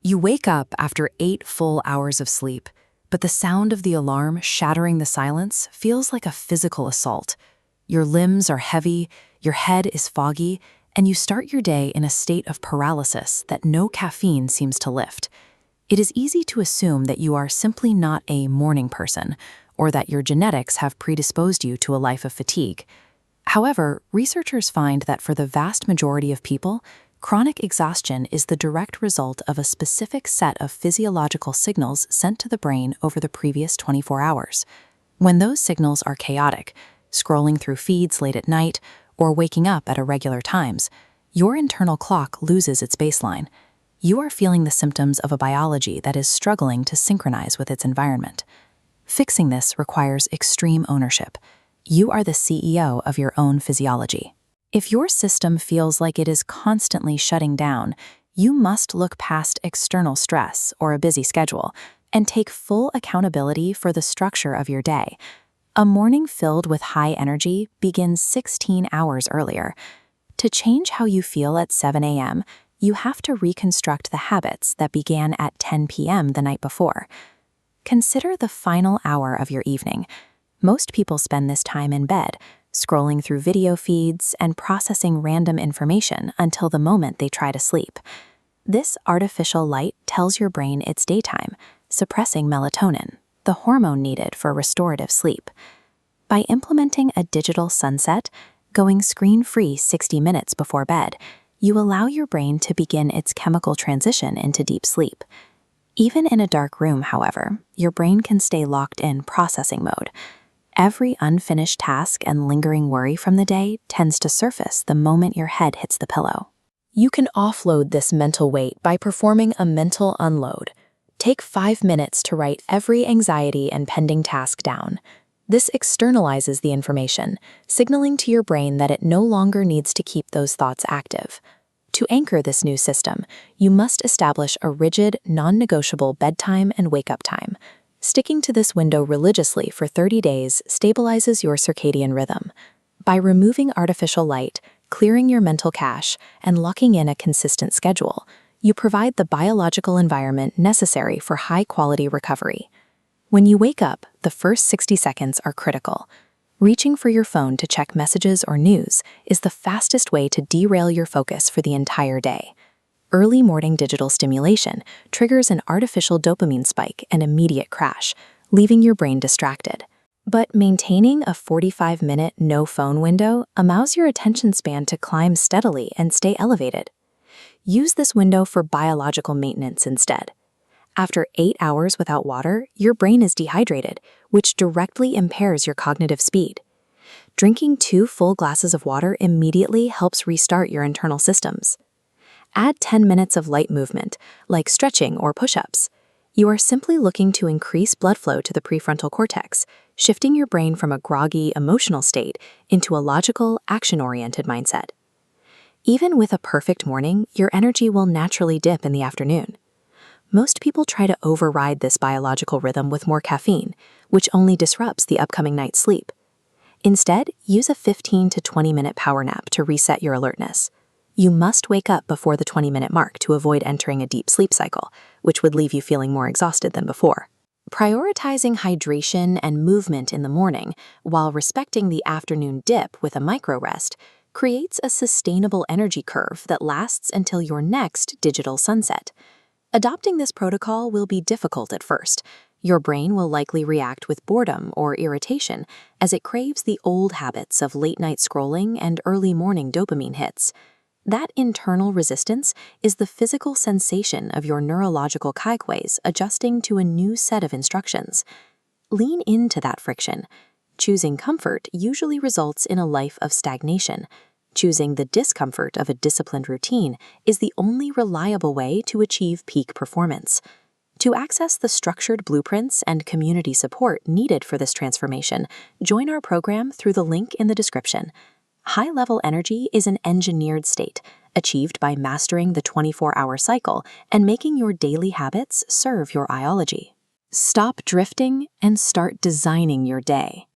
You wake up after 8 full hours of sleep, but the sound of the alarm shattering the silence feels like a physical assault. Your limbs are heavy, your head is foggy, and you start your day in a state of paralysis that no caffeine seems to lift. It is easy to assume that you are simply not a morning person, or that your genetics have predisposed you to a life of fatigue. However, researchers find that for the vast majority of people, chronic exhaustion is the direct result of a specific set of physiological signals sent to the brain over the previous 24 hours. When those signals are chaotic, scrolling through feeds late at night, or waking up at irregular times, your internal clock loses its baseline. You are feeling the symptoms of a biology that is struggling to synchronize with its environment. Fixing this requires extreme ownership. You are the CEO of your own physiology. If your system feels like it is constantly shutting down, you must look past external stress or a busy schedule and take full accountability for the structure of your day. A morning filled with high energy begins 16 hours earlier. To change how you feel at 7 a.m., you have to reconstruct the habits that began at 10 p.m. the night before. Consider the final hour of your evening. Most people spend this time in bed, scrolling through video feeds and processing random information until the moment they try to sleep. This artificial light tells your brain it's daytime, suppressing melatonin, the hormone needed for restorative sleep. By implementing a digital sunset, going screen-free 60 minutes before bed, you allow your brain to begin its chemical transition into deep sleep. Even in a dark room, however, your brain can stay locked in processing mode. Every unfinished task and lingering worry from the day tends to surface the moment your head hits the pillow. You can offload this mental weight by performing a mental unload. Take 5 minutes to write every anxiety and pending task down. This externalizes the information, signaling to your brain that it no longer needs to keep those thoughts active. To anchor this new system, you must establish a rigid, non-negotiable bedtime and wake-up time. Sticking to this window religiously for 30 days stabilizes your circadian rhythm. By removing artificial light, clearing your mental cache, and locking in a consistent schedule, you provide the biological environment necessary for high-quality recovery. When you wake up, the first 60 seconds are critical. Reaching for your phone to check messages or news is the fastest way to derail your focus for the entire day. Early morning digital stimulation triggers an artificial dopamine spike and immediate crash, leaving your brain distracted. But maintaining a 45-minute no-phone window allows your attention span to climb steadily and stay elevated. Use this window for biological maintenance instead. After 8 hours without water, your brain is dehydrated, which directly impairs your cognitive speed. Drinking 2 full glasses of water immediately helps restart your internal systems. Add 10 minutes of light movement, like stretching or push-ups. You are simply looking to increase blood flow to the prefrontal cortex, shifting your brain from a groggy, emotional state into a logical, action-oriented mindset. Even with a perfect morning, your energy will naturally dip in the afternoon. Most people try to override this biological rhythm with more caffeine, which only disrupts the upcoming night's sleep. Instead, use a 15 to 20-minute power nap to reset your alertness. You must wake up before the 20-minute mark to avoid entering a deep sleep cycle, which would leave you feeling more exhausted than before. Prioritizing hydration and movement in the morning while respecting the afternoon dip with a micro-rest creates a sustainable energy curve that lasts until your next digital sunset. Adopting this protocol will be difficult at first. Your brain will likely react with boredom or irritation as it craves the old habits of late-night scrolling and early morning dopamine hits. That internal resistance is the physical sensation of your neurological causeway adjusting to a new set of instructions. Lean into that friction. Choosing comfort usually results in a life of stagnation. Choosing the discomfort of a disciplined routine is the only reliable way to achieve peak performance. To access the structured blueprints and community support needed for this transformation, join our program through the link in the description. High-level energy is an engineered state, achieved by mastering the 24-hour cycle and making your daily habits serve your biology. Stop drifting and start designing your day.